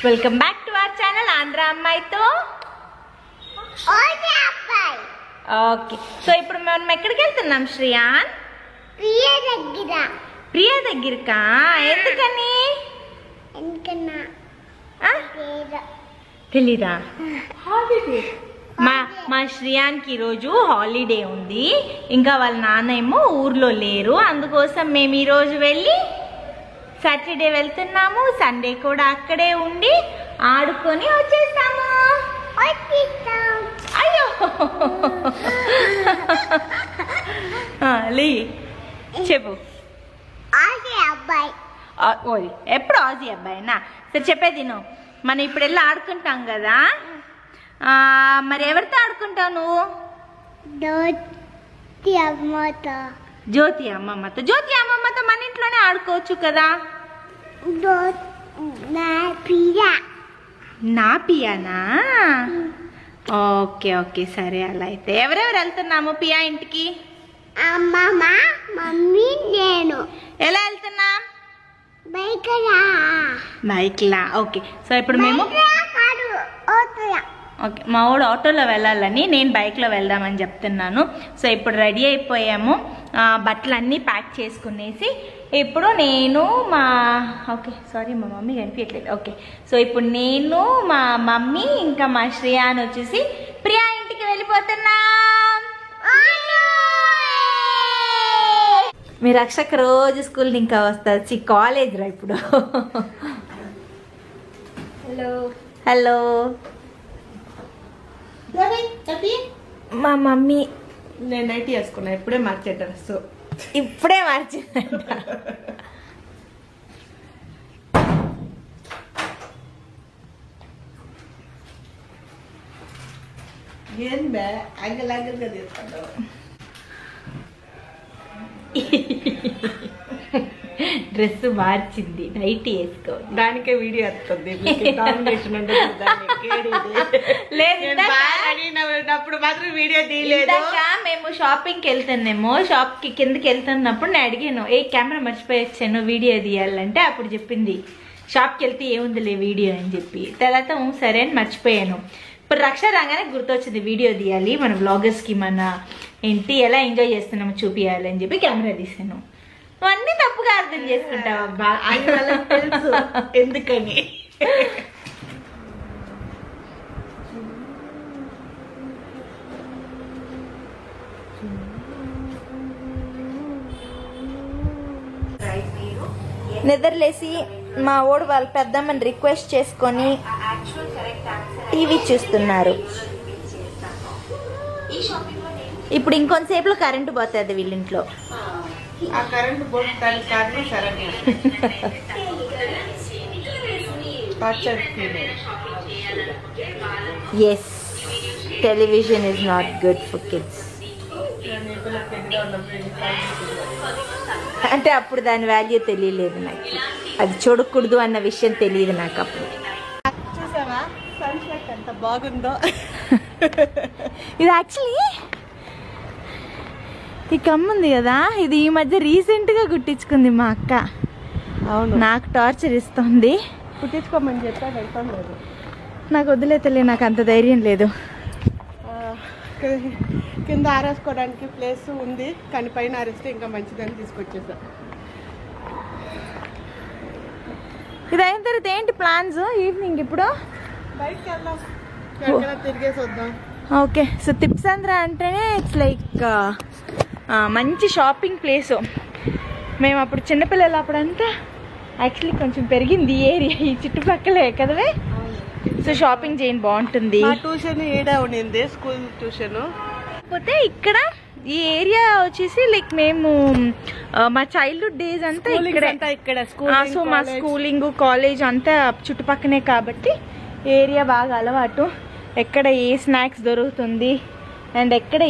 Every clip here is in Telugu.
Welcome back to our channel Andhra అమ్మాయితో ఓకే. సో ఇప్పుడు మనం ఎక్కడికి వెళ్తున్నాం శ్రేయాన్? ప్రియా దగ్గరకా? ఎందుకని? తెలీదా? మా శ్రేయాన్కి ఈరోజు హాలిడే ఉంది, ఇంకా వాళ్ళ నాన్న ఏమో ఊర్లో లేరు, అందుకోసం మేము ఈరోజు వెళ్ళి సాటర్డే వెళ్తున్నాము, సండే కూడా అక్కడే ఉండి ఆడుకొని వచ్చేస్తాము. అయ్యో లీ చెప్పు. ఎప్పుడు ఆజీ అబ్బాయినా? సరే చెప్పేది నువ్వు. మనం ఇప్పుడు వెళ్ళి ఆడుకుంటాం కదా, మరి ఎవరితో ఆడుకుంటావు నువ్వు? జ్యోతి అమ్మమ్మతో. జ్యోతి అమ్మమ్మతో మన ఇంట్లోనే ఆడుకోవచ్చు కదా. నా పియానా? ఓకే ఓకే సరే, అలా అయితే ఎవరెవరు వెళ్తున్నాము పియా ఇంటికి? అమ్మమ్మ, మమ్మీ, నేను. ఎలా వెళ్తున్నాం? బైక్ లా. ఓకే. సో ఇప్పుడు మేము ఓకే, మా వాడు ఆటోలో వెళ్ళాలని నేను బైక్లో వెళ్దామని చెప్తున్నాను. సో ఇప్పుడు రెడీ అయిపోయాము, బట్టలు అన్నీ ప్యాక్ చేసుకునేసి ఇప్పుడు నేను మా మా మమ్మీ కనిపించట్లేదు. ఓకే, సో ఇప్పుడు నేను మా మమ్మీ ఇంకా మా శ్రేయాన్ వచ్చేసి ప్రియా ఇంటికి వెళ్ళిపోతున్నాం. మీ రక్షక రోజు స్కూల్ ఇంకా వస్తుంది, కాలేజ్ రా ఇప్పుడు. Hello hello. మా మమ్మీ నేను నైట్ వేసుకున్నా, ఇప్పుడే మార్చే డ్రెస్. ఇప్పుడే మార్చిందంట. ఏం బే అంగలాంగల్గా తీసుకుంటావు? డ్రెస్ మార్చింది, నైట్ వేసుకో. దానికే వీడియో వస్తుంది. అప్పుడు మాత్రం వీడియో తీయలేదు. మేము షాపింగ్కి వెళ్తున్నాము, షాప్ కి కిందకి వెళ్తున్నప్పుడు నేను అడిగాను, ఏ కెమెరా మర్చిపోయి వచ్చాను వీడియో తీయాలంటే అప్పుడు చెప్పింది షాప్కి వెళ్తే ఏముందిలే వీడియో అని చెప్పి. తర్వాత సరే అని మర్చిపోయాను. ఇప్పుడు రక్ష రాగానే గుర్తొచ్చింది వీడియో తీయాలి, మన వ్లాగర్స్కి మన ఏంటి ఎలా ఎంజాయ్ చేస్తున్నామో చూపించాలి అని చెప్పి కెమెరా తీసాను. అన్నీ తప్పుగా అర్థం చేసుకుంటావు అబ్బా, అని వాళ్ళకి తెలుసు ఎందుకని. నిద్రలేసి మా ఓడు వాళ్ళ పెద్దమ్మని రిక్వెస్ట్ చేసుకొని టీవీ చూస్తున్నారు. ఇప్పుడు ఇంకొంతసేపులో కరెంటు పోతుంది వీళ్ళింట్లో. ఆ కరెంట్ పోతానికి కారణం సరే. Yes, television is not good for kids. అంటే అప్పుడు దాని వాల్యూ తెలియలేదు నాకు, అది చూడకూడదు అన్న విషయం తెలియదు నాకు అప్పుడు. చూసావా సన్సెట్ ఎంత బాగుందో. ఇది యాక్చువల్లీ ఈ కమ్ముంది కదా, ఇది ఈ మధ్య రీసెంట్గా కుట్టించుకుంది మా అక్క. అవును, నాకు టార్చర్ ఇస్తుంది. కుట్టించుకోమని చెప్పా, వెళ్తాం లేదు. నాకు వదిలేతలే, నాకు అంత ధైర్యం లేదు. కింద ఆరేసుకోవడానికి ప్లేస్ ఉంది, కానీ పైన ఆరేస్తే ఇంకా మంచిదని తీసుకొచ్చేసా. ఇది అయిన తర్వాత ఏంటి ప్లాన్స్ ఈవినింగ్? ఇప్పుడు బయటకు వెళ్దాం, ఎక్కడైనా తిరిగేసి వద్దాం. ఓకే. సో తిప్సంద్ర అంటేనే ఇట్స్ లైక్ మంచి షాపింగ్ ప్లేసు. మేము అప్పుడు చిన్నపిల్లలు అప్పుడంతా యాక్చువల్లీ కొంచెం పెరిగింది ఈ ఏరియా, ఈ చుట్టుపక్కలే కదవే. సో షాపింగ్ చేయండి, బాగుంటుంది. ట్యూషన్ ఈడే ఉండింది, స్కూల్ ట్యూషన్. కాకపోతే ఇక్కడ ఈ ఏరియా వచ్చేసి లైక్ మేము మా చైల్డ్హుడ్ డేస్ అంతా ఇక్కడ. సో మా స్కూలింగ్ కాలేజ్ అంతా చుట్టుపక్కనే కాబట్టి ఏరియా బాగా అలవాటు. ఎక్కడ ఏ స్నాక్స్ దొరుకుతుంది అండ్ ఎక్కడ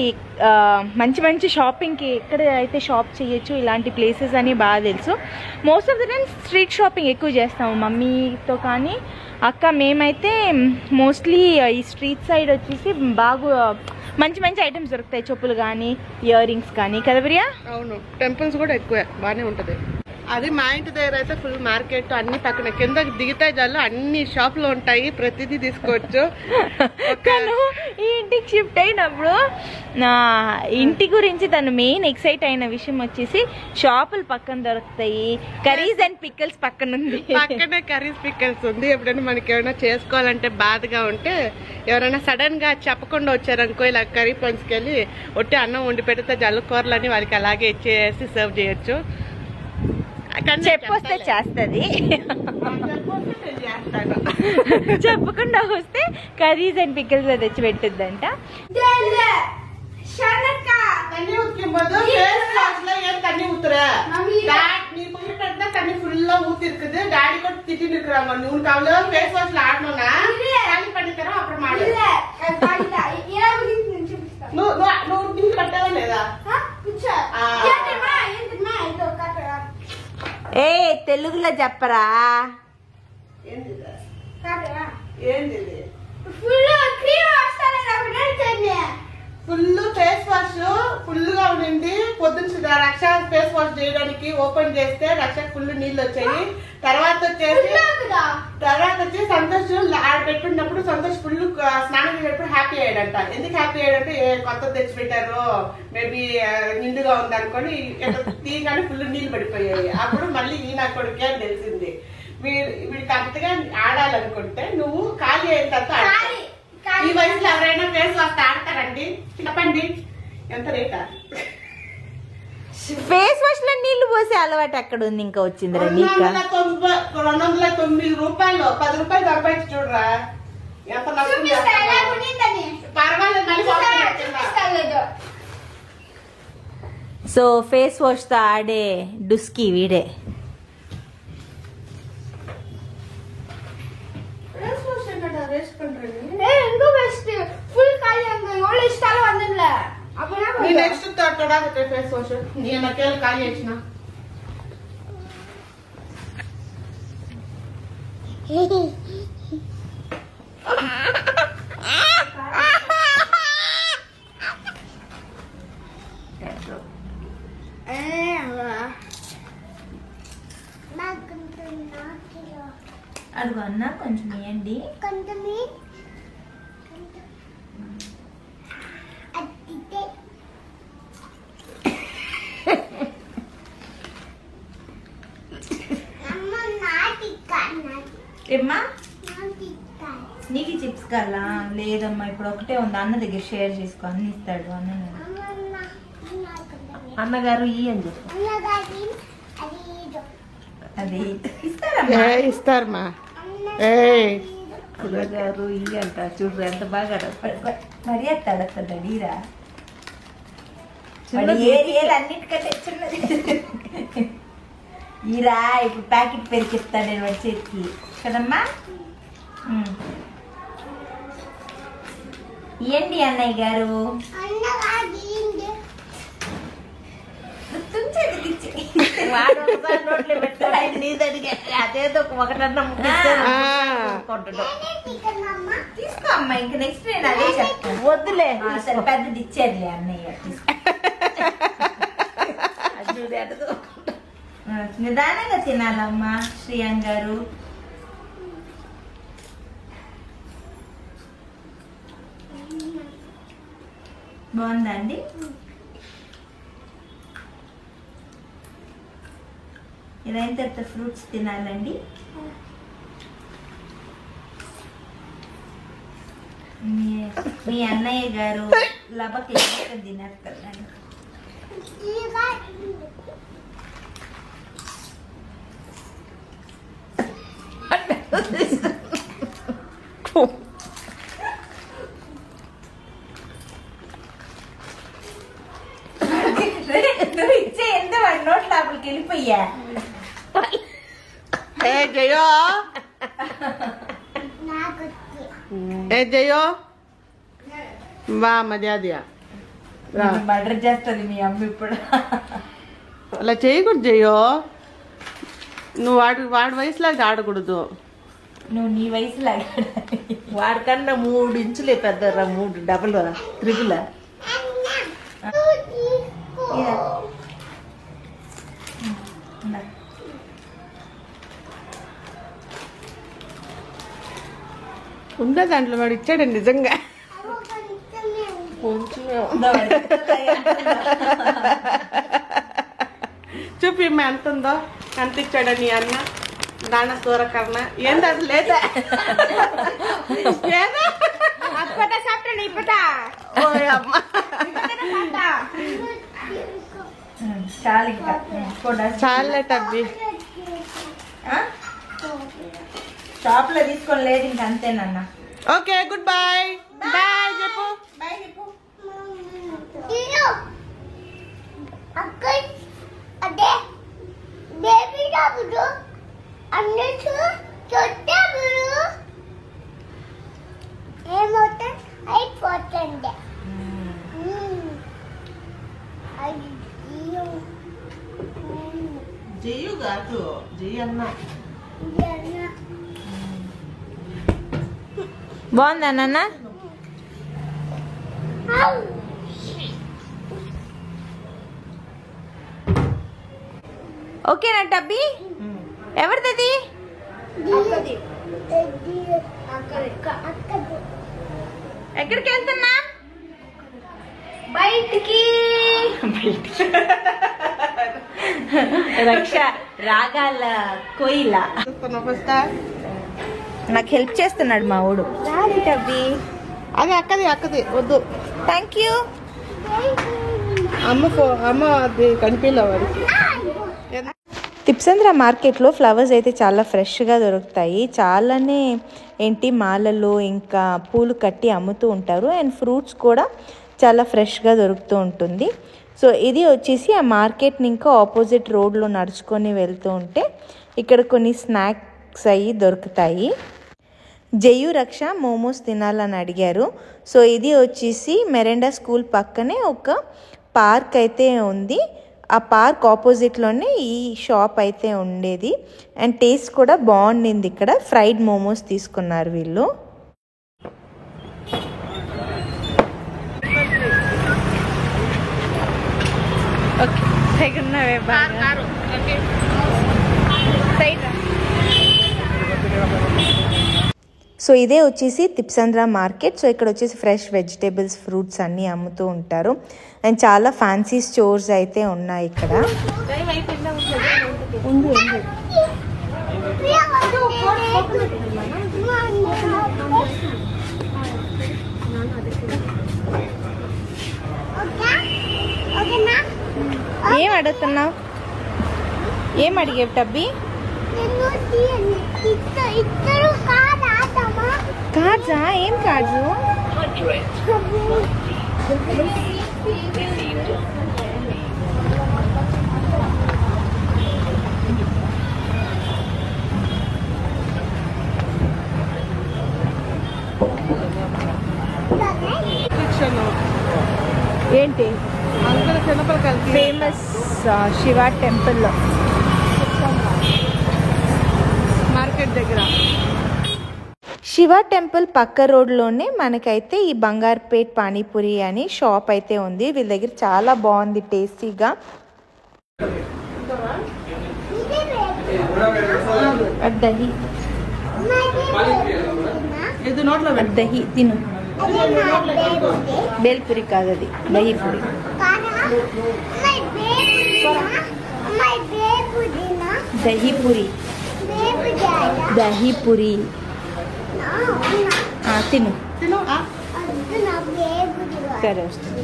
మంచి మంచి షాపింగ్కి ఎక్కడ అయితే షాప్ చేయొచ్చు ఇలాంటి ప్లేసెస్ అని బాగా తెలుసు. Most of the time street shopping ఎక్కువ చేస్తాము మమ్మీతో, కానీ అక్క మేమైతే మోస్ట్లీ ఈ స్ట్రీట్ సైడ్ వచ్చేసి బాగా మంచి మంచి ఐటమ్స్ దొరుకుతాయి, చెప్పులు కానీ ఇయర్ రింగ్స్ కానీ కదా ప్రియా. అవును, టెంపుల్స్ కూడా ఎక్కువ బాగానే ఉంటుంది. అది మా ఇంటి దగ్గర అయితే ఫుల్ మార్కెట్ అన్ని పక్కన కిందకి దిగితే చాలు అన్ని షాపులు ఉంటాయి, ప్రతిదీ తీసుకోవచ్చు. తను ఈ ఇంటికి షిఫ్ట్ అయినప్పుడు ఇంటి గురించి తను మెయిన్ ఎక్సైట్ అయిన విషయం వచ్చేసి షాపులు పక్కన దొరుకుతాయి, కర్రీస్ అండ్ పిక్కల్స్ పక్కన ఉంది, పక్కనే కర్రీస్ పిక్కల్స్ ఉంది. ఎప్పుడైనా మనకి ఏమైనా చేసుకోవాలంటే బాధగా ఉంటే ఎవరైనా సడన్ గా చెప్పకుండా వచ్చారనుకో ఇలా కర్రీ పంచుకి వెళ్ళి ఒట్టి అన్నం వండి పెడితే జల్లు కూరలని వాళ్ళకి అలాగే ఇచ్చేసి సర్వ్ చేయొచ్చు. చెప్పొస్తే చేస్తుంది, చెప్పకుండా వస్తే కర్రీస్ అండ్ పిక్కల్స్ తెచ్చి పెట్టిద్దంట. தண்ணி ஊத்துற நீ போய் பெட்டா தண்ணி ஃபுல்லா ஊத்தி இருக்குது. டாடி கூட திட்டி நிக்கறாங்க, நீ உனக்கு அவ்வளவு ஃபேஸ் வாஷ்ல ஆடணும்னா காலி பண்ணி தரோம் அப்புறம் மாடு. இல்ல காலிடா ஏன் ஊத்தி நோ திங்க பட்டவே లేదా కూర్చో ఏంటమ్మా ఇదో కాకరా. ఏ తెలుగులో చెప్పరా. ఏందిదా కాకరా ఏందిది ఫుల్ క్రీమ్ వస్తానే నాకు నచ్చనే. ఫుల్ ఫేస్ వాష్ ఫుల్ గా ఉండింది. పొద్దున్న రక్ష ఫేస్ వాష్ చేయడానికి ఓపెన్ చేస్తే రక్ష ఫుల్ నీళ్ళు వచ్చాయి. తర్వాత వచ్చి సంతోష్ ఆడ పెట్టున్నప్పుడు సంతోష్ ఫుల్ స్నానం చేసేటప్పుడు హ్యాపీ అయ్యాడంట. ఎందుకు హ్యాపీ అయ్యాడంటే కొత్త తెచ్చి పెట్టారు మేబీ నిండుగా ఉంది అనుకోని తీయగానే ఫుల్ నీళ్ళు పడిపోయాయి. అప్పుడు మళ్ళీ ఈ నా కొడుకే అని తెలిసింది. వీడు కరెక్ట్ గా ఆడాలనుకుంటే నువ్వు ఖాళీ అయిన తర్వాత ఈ వయసులో ఎవరైనా ఫేస్ వాష్ ఆడతారండి? చెప్పండి ఎంత రేటా? ఫేస్ వాష్ లో నీళ్లు పోసే అలవాటు ఎక్కడ ఉంది ఇంకా వచ్చింది? 209 రూపాయలు 10 రూపాయలు సంపాదించి చూడరా ఎంత పర్వాలేదు. సో ఫేస్ వాష్ తో ఆడే డుస్కి వీడే. నెక్స్ట్ ఫేస్ వాష్ నీ నకేలు ఖాళీ చేసిన అడుగు అన్న కొంచెం ఇవ్వండి. ఏమ్మా నీకు చిప్స్ కావాలా? లేదమ్మా ఇప్పుడు ఒకటే ఉంది, అన్న దగ్గర షేర్ చేసుకో, అన్న ఇస్తాడు. అన్నగారు ఈ అని చెప్పు. అది ఇస్తారమ్మా, ఇస్తారమ్మా. అన్నగారు ఈ అంట చూడు ఎంత బాగా మరి అడగతాడు అడిరా. ఏరియాలు అన్నిటికంటే చిన్నది ఈరా. ఇప్పుడు ప్యాకెట్ పేరు చెప్తాను నేను వాడి చేతికి కదమ్మా. ఇవ్వండి అన్నయ్య గారు. నోట్లో పెట్టాడు అదేదో ఒకటన్నా తీసుకో అమ్మా. ఇంక నెక్స్ట్ నేను అదే చెప్తాను. వద్దులే సరే పెద్దది ఇచ్చేది అన్నయ్య. నిదానంగా తినాలమ్మా శ్రీయాన్ గారు. బాగుందా అండి? ఇదైన తర్వాత ఫ్రూట్స్ తినాలండి. మీ అన్నయ్య గారు లబకి తినారు కదండి. నువ్వు ఇచ్చే ఎంత వాడి నోట్ లోపలికి వెళ్ళిపోయా. జయో జయో బా మర్యాద మర్డర్ చేస్తుంది మీ అమ్మ ఇప్పుడు. అలా చేయకూడదు జయో, నువ్వు వాడి వయసులాగా ఆడకూడదు. నువ్వు నీ వయసులాగా వాడికన్నా 3 ఇంచులే పెద్దరా, 3 డబుల్ త్రిబుల్. ఉందా దాంట్లో వాడు ఇచ్చాడండి నిజంగా. చూపి ఎంత ఉందో, ఎంత ఇచ్చాడని అన్న దాన సూరకర్ణ ఏంది అది లేదా చాలే టబ్బి షాప్ లో తీసుకొని లేదు ఇంక అంతేనన్నా. Okay good bye. బాయ్ చెప్పు. అదే బేబీ డబ్బులు అన్నట్టు చుట్టాబులు ఏమవుతుంది అయిపోతుంది. జయు కాదు జయ అన్న. బాగుందా నాన్న? ఓకేనా టబ్బీ? ఎవరిది? ఎక్కడికి వెళ్తున్నా? బయటికి. రక్ష రాగాల కోయిల నాకు హెల్ప్ చేస్తున్నాడు మా ఊడు. టబ్బీ అది అక్కది వద్దు. Thank you. అమ్మ అది కనిపించలే వాడికి. తిప్సంద్ర మార్కెట్లో ఫ్లవర్స్ అయితే చాలా ఫ్రెష్గా దొరుకుతాయి. చాలానే మాలలు ఇంకా పూలు కట్టి అమ్ముతూ ఉంటారు. అండ్ ఫ్రూట్స్ కూడా చాలా ఫ్రెష్గా దొరుకుతూ ఉంటుంది. సో ఇది వచ్చేసి ఆ మార్కెట్ని ఇంకా ఆపోజిట్ రోడ్లో నడుచుకొని వెళ్తూ ఉంటే ఇక్కడ కొన్ని స్నాక్స్ అయ్యి దొరుకుతాయి. జయు రక్ష మోమోస్ తినాలని అడిగారు. సో ఇది వచ్చేసి మెరెండా స్కూల్ పక్కనే ఒక పార్క్ అయితే ఉంది. ఆ పార్క్ ఆపోజిట్లోనే ఈ షాప్ అయితే ఉండేది. అండ్ టేస్ట్ కూడా బాగుండింది. ఇక్కడ ఫ్రైడ్ మోమోస్ తీసుకున్నారు వీళ్ళు. సో ఇదే వచ్చేసి తిప్సంద్ర మార్కెట్. సో ఇక్కడ వచ్చేసి ఫ్రెష్ వెజిటేబుల్స్, ఫ్రూట్స్ అన్నీ అమ్ముతూ ఉంటారు. అండ్ చాలా ఫ్యాన్సీ స్టోర్స్ అయితే ఉన్నాయి ఇక్కడ. ఏం అడుగుతున్నావు? ఏం అడిగేవి టబ్బీ? కార్డ్సా? ఏం కార్డ్స్? ఏంటి? ఫేమస్ శివ టెంపుల్ మార్కెట్ దగ్గర. శివ టెంపుల్ పక్క రోడ్లోనే మనకైతే ఈ బంగార్పేట్ పానీపూరి అని షాప్ అయితే ఉంది. వీళ్ళ దగ్గర చాలా బాగుంది, టేస్టీగా. దహి దహి తిను. బేల్పూరి కాదు, అది దహీపూరి. దహీపూరి దహీపూరి తిను. సరే వస్తుంది.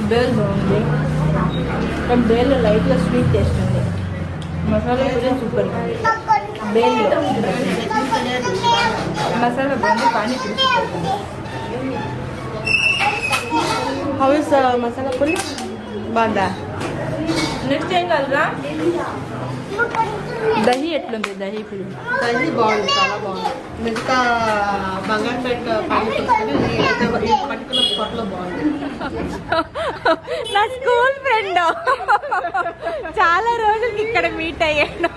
బేల్ బాగుంది. బేల్ లైట్గా స్వీట్ టేస్ట్ ఉంది. మసాలా కూడా సూపర్. బేల్ మసాలా బాగుంది. Panipuri how is masala puri? బాగుందా? నెక్స్ట్ ఏం కలరా? దహి ఎట్లుంది? దహి పూరి దహి బాగుంది, చాలా బాగుంది. మిగతా బంగారుపేట పానీపూరి ఈ పర్టికులర్ స్పాట్లో బాగుంది. నా స్కూల్ ఫ్రెండ్, చాలా రోజులకి ఇక్కడ మీట్ అయ్యాను.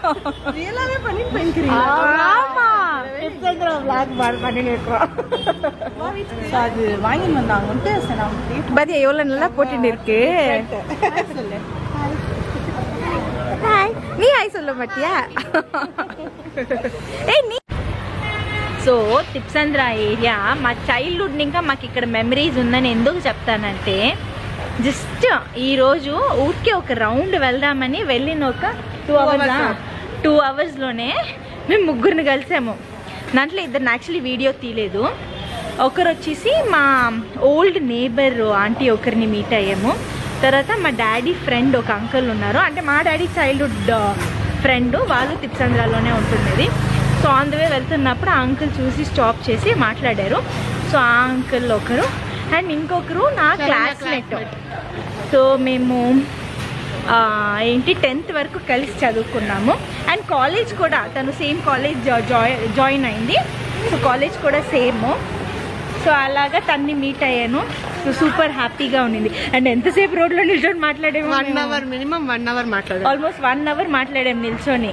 பதி எவ்வளவு நல்லா போட்டுட்டு இருக்கு. ஹாய், நீ ஹாய் சொல்ல மாட்டியா? ஏய் நீ సో తిప్సంద్ర ఏరియా మా చైల్డ్హుడ్ ఇంకా మాకు ఇక్కడ మెమరీస్ ఉందని ఎందుకు చెప్తానంటే, జస్ట్ ఈరోజు ఊరికే ఒక రౌండ్ వెళ్దామని వెళ్ళిన ఒక 2 అవర్స్లోనే మేము ముగ్గురిని కలిసాము. దాంట్లో ఇద్దరిని యాక్చువల్లీ వీడియో తీయలేదు. ఒకరు వచ్చేసి మా ఓల్డ్ నేబర్ ఆంటీ ఒకరిని మీట్ అయ్యాము. తర్వాత మా డాడీ ఫ్రెండ్ ఒక అంకుల్ ఉన్నారు, అంటే మా డాడీ చైల్డ్హుడ్ ఫ్రెండ్, వాళ్ళు తిప్సంద్రాలోనే ఉంటున్నది. సో ఆన్ ద వే వెళ్తున్నప్పుడు ఆ అంకుల్ చూసి స్టాప్ చేసి మాట్లాడారు. సో ఆ అంకుల్ ఒకరు అండ్ ఇంకొకరు నా క్లాస్మేట్. సో మేము 10th వరకు కలిసి చదువుకున్నాము. అండ్ కాలేజ్ కూడా తను సేమ్ కాలేజ్ జాయిన్ అయింది. సో కాలేజ్ కూడా సేమ్. సో అలాగా తన్ని మీట్ అయ్యాను. సో సూపర్ హ్యాపీగా ఉన్నింది. అండ్ ఎంతసేపు రోడ్లో నిల్చొని మాట్లాడాము, 1 అవర్ మినిమం 1 అవర్ మాట్లాడాము. ఆల్మోస్ట్ 1 అవర్ మాట్లాడాము నిల్చొని.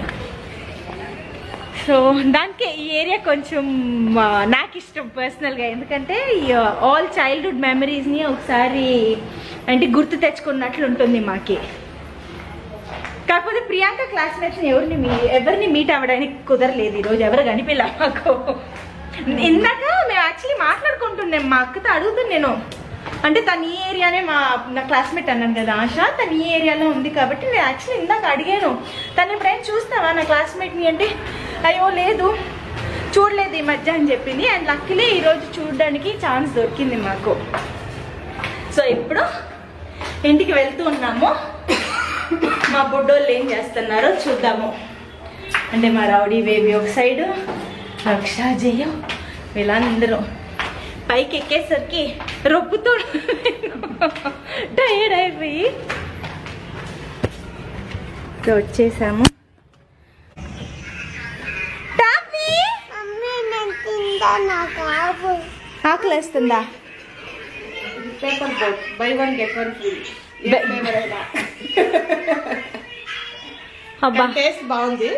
సో దానికి ఈ ఏరియా కొంచెం నాకు ఇష్టం పర్సనల్గా, ఎందుకంటే ఆల్ చైల్డ్హుడ్ మెమరీస్ని ఒకసారి అంటే గుర్తు తెచ్చుకున్నట్లు ఉంటుంది మాకి. కాకపోతే ప్రియాంక క్లాస్మేట్స్ని ఎవరిని మీట్ అవ్వడానికి కుదరలేదు ఈరోజు, ఎవరు కనిపించలే మాకు. ఇందాక మేము యాక్చువల్లీ మాట్లాడుకుంటున్నాం, మా అక్కతో అడుగుతాను నేను, అంటే తను ఈ ఏరియానే నా క్లాస్మేట్ అన్నాను కదా ఆశ, తను ఈ ఏరియాలో ఉంది కాబట్టి నేను యాక్చువల్లీ ఇందాక అడిగాను తను ఎప్పుడైనా చూస్తావా నా క్లాస్మేట్ని అంటే, అయ్యో లేదు చూడలేదు ఈ మధ్య అని చెప్పింది. అండ్ లక్కీలీ ఈరోజు చూడడానికి ఛాన్స్ దొరికింది మాకు. సో ఇప్పుడు ఇంటికి వెళ్తూ ఉన్నాము. మా బుడ్డోళ్ళు ఏం చేస్తున్నారో చూద్దాము. అంటే మా రౌడీ బేబీ ఒక సైడు, రక్షా జయం, వీళ్ళందరూ పైకి ఎక్కేసరికి రొప్పుతూ టైర్డ్ అయిపోయి వచ్చేసాము. ఆకలి వేస్తుందా? Paper boat buy 1 get 1 free. అబ్బా టేస్ట్ బాగుంది.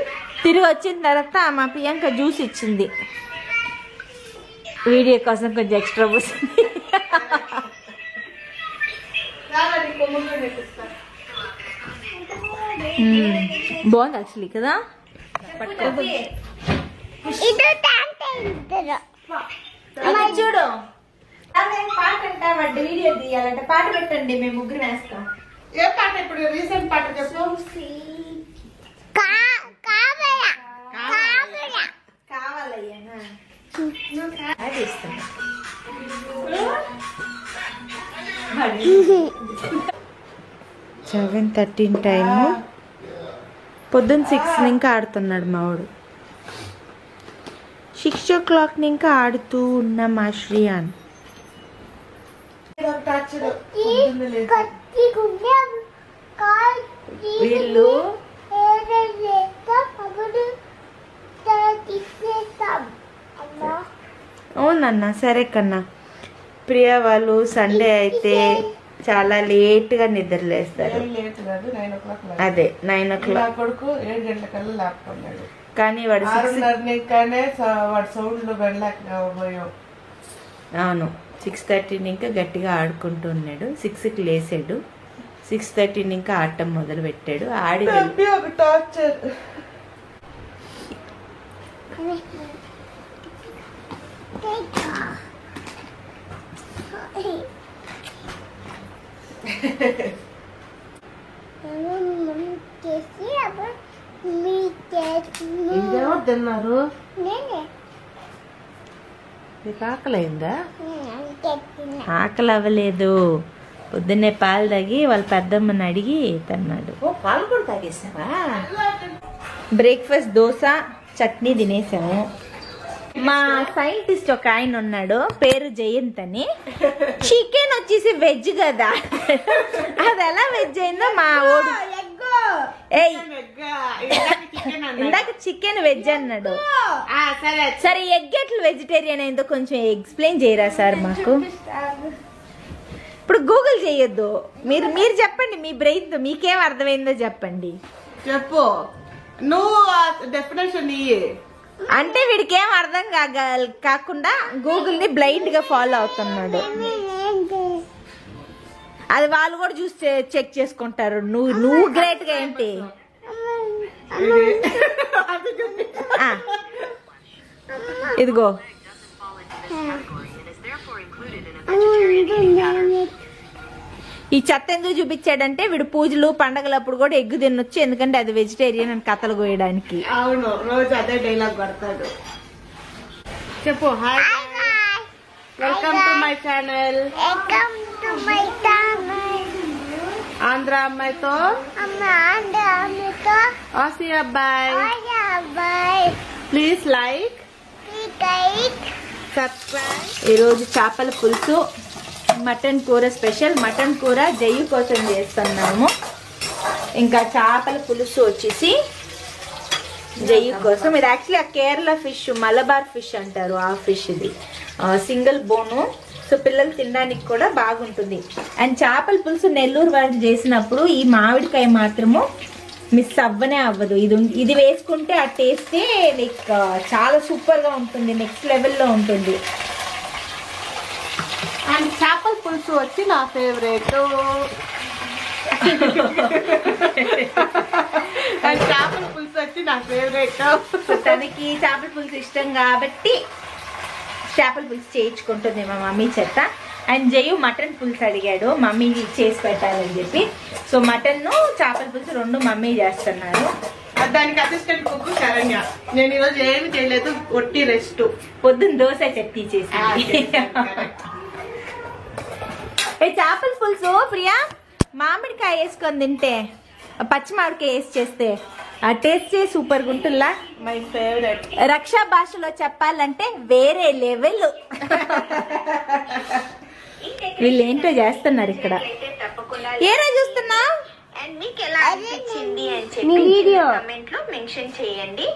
తిరిగి వచ్చిన తర్వాత మా ప్రియాంక జ్యూస్ ఇచ్చింది, వీడియో కోసం కొంచెం ఎక్స్ట్రా పోసింది. బాగుంది యాక్చువల్లీ కదా. అది చూడు, పాట అంటామంటే వీడియో తీయాలంటే పాట పెట్టండి, మేము ముగ్గురు వేస్తాం. ఏ పాట? ఇప్పుడు రీసెంట్ పాట చెప్పు. కావాలయ్యా అది ఇస్తాను. 7:13 టైము. పొద్దున్న 6 ఇంకా ఆడుతున్నాడు మావాడు. 6 o'clock ఇంకా ఆడుతూ ఉన్న మా శ్రీయాన్. వీళ్ళు అవునన్నా సరే కన్నా. ప్రియా వాళ్ళు సండే అయితే చాలా లేట్గా నిద్రలేస్తారు. అదే 9 o'clock. కొడుకు 7 గంటలకల్లా లేపుకున్నాడు, కానీ వాడు 6:30 వాడు సౌండ్లు వెళ్ళలేకపోయావు. అవును 6:13 ఇంకా గట్టిగా ఆడుకుంటూ ఉన్నాడు. 6కి లేసాడు. 6:13 ఇంకా ఆడటం మొదలు పెట్టాడు. ఆడి ఒక టార్చర్. ఇదేమో తిన్నారు. నీకు ఆకలైందా? ఆకలి అవ్వలేదు. పొద్దున్నే పాలు తాగి వాళ్ళ పెద్దమ్మని అడిగి తన్నాడు. పాలు కూడా తాగేసావా? బ్రేక్ఫాస్ట్ దోశ చట్నీ తినేసాము. మా సైంటిస్ట్ ఒక ఆయన ఉన్నాడు, పేరు జయంత్ అని. చికెన్ వచ్చేసి వెజ్ కదా, అది ఎలా వెజ్ అయిందో మా ఓడు ఇందాక చికెన్ వెజ్ అన్నాడు. సరే ఎగ్ ఎట్లు వెజిటేరియన్ అయిందో కొంచెం ఎక్స్ప్లెయిన్ చేయరా సార్ మాకు. ఇప్పుడు గూగుల్ చేయొద్దు, మీరు చెప్పండి, మీ బ్రెయిన్ తో మీకేం అర్థమైందో చెప్పండి. చెప్పు నువ్వు డెఫినేషన్ ఇయ్యి. అంటే వీడికి ఏం అర్థం కాకుండా గూగుల్ ని బ్లైండ్ గా ఫాలో అవుతున్నాడు. అది వాళ్ళు కూడా చూసి చెక్ చేసుకుంటారు. నువ్వు గ్రేట్ గా ఏంటి? ఇదిగో ఈ చెత్త ఎందుకు చూపించాడంటే వీడు పూజలు పండగలప్పుడు కూడా ఎగ్గు తినొచ్చు, ఎందుకంటే అది వెజిటేరియన్ అని కథలు కోయడానికి. అవును, రోజు అదే డైలాగ్ కొడతాడు. చెప్పు hi, welcome to my channel. Welcome to my channel. Andhra అమ్మాయితో Amanda, ఆసి అబ్బాయి. bye. Please like, Like. Subscribe. ఈరోజు చేపల పులుసు, మటన్ కూర స్పెషల్. మటన్ కూర జయ్యు కోసం చేస్తున్నాము. ఇంకా చేపల పులుసు వచ్చేసి జయ్యు కోసం. ఇది యాక్చువల్లీ ఆ కేరళ ఫిష్, మలబార్ ఫిష్ అంటారు ఆ ఫిష్. ఇది సింగిల్ బోను, సో పిల్లలు తినడానికి కూడా బాగుంటుంది. అండ్ చేపల పులుసు నెల్లూరు వాళ్ళు చేసినప్పుడు ఈ మామిడికాయ మాత్రము మిస్ అవ్వనే అవ్వదు. ఇది వేసుకుంటే ఆ టేస్టే లైక్ చాలా సూపర్ గా ఉంటుంది, నెక్స్ట్ లెవెల్లో ఉంటుంది. అండ్ చేపల పులుసు వచ్చి నా ఫేవరెట్. అండ్ చేపల పులుసు వచ్చి నా ఫేవరెట్. సో తనకి చేపల పులుసు ఇష్టం కాబట్టి చేపల పులుసు చేయించుకుంటుంది మా మమ్మీ చేత. అండ్ జయు మటన్ పులుసు అడిగాడు, మమ్మీ చేసి పెట్టాలని చెప్పి. సో మటన్ చేపల పులుసు రెండు మమ్మీ చేస్తున్నారు. దానికి అసిస్టెంట్ కుక్ శరణ్య. నేను ఈరోజు ఏమి చేయలేదు, ఒట్టి రెస్ట్. పొద్దున్న దోశ చట్నీ చేసింది. చేపల పులుసు ప్రియా మామిడికాయ వేసుకొని తింటే, పచ్చి మామిడికాయ వేసి చేస్తే ఆ టేస్ట్ సూపర్ గా ఉంటుందా. My favourite. రక్షా భాషలో చెప్పాలంటే వేరే లెవెల్. వీళ్ళు ఏంటో చేస్తున్నారు ఇక్కడ. ఏరా చూస్తున్నా? మీకు ఎలా అనిపించింది అని చెప్పి కామెంట్ లో మెన్షన్ చేయండి.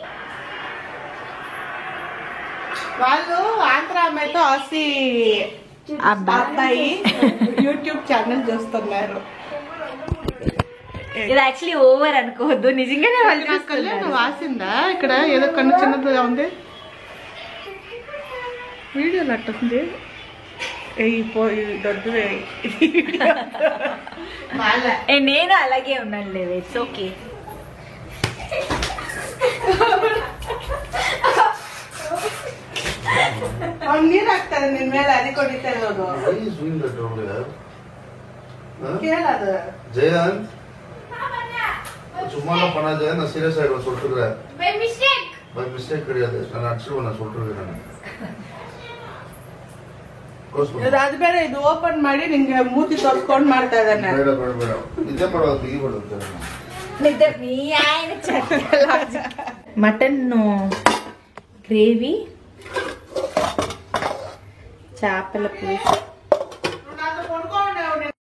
వాళ్ళు ఆంధ్ర అమ్మాయితో ఆసి అబ్బాయి యూట్యూబ్ ఛానల్ చూస్తున్నారు. ఇది యాక్చువల్లీ ఓవర్ అనుకోవద్దు, నిజంగానే వాళ్ళు చూస్తున్నారు. వాసిందా ఇక్కడ ఏదో కన్ను చిన్నదిగా ఉంది. వీడియోలు అట్టుంది. నేను అలాగే ఉన్నాను లేదు. It's okay. ನೀರ್ ಹಾಕ್ತಾರೆ ನಿನ್ ಮೇಲೆ ಅದಿ ಕೊಡಿತಾ ಇರೋದು. ಕೇಳದು ಜಯಂತ್ சும்மா பண்ணா ஜெயந்த், நான் சீரியஸ் ஆயிடுவேன் சொல்லிட்டுக்கிறேன். பை மிஸ்டேக் கிடையாது, நான் அடிச்சிடுவேன், நான் சொல்லிட்டுருக்கேன். ಅದು ಬೇರೆ, ಇದು ಓಪನ್ ಮಾಡಿ ನಿಂಗೆ ಮೂತಿ ತೋರ್ಸ್ಕೊಂಡ್ ಮಾಡ್ತಾ ಇದ್ದಾನೆ. ಬೇಡ ಬೇಡ ಬೇಡ, ಇದೇ ಪರವಾಗಿ ತೆಗಿಬಿಡುತ್ತೆ. మటన్ గ్రేవీ, చేపల పులుసు.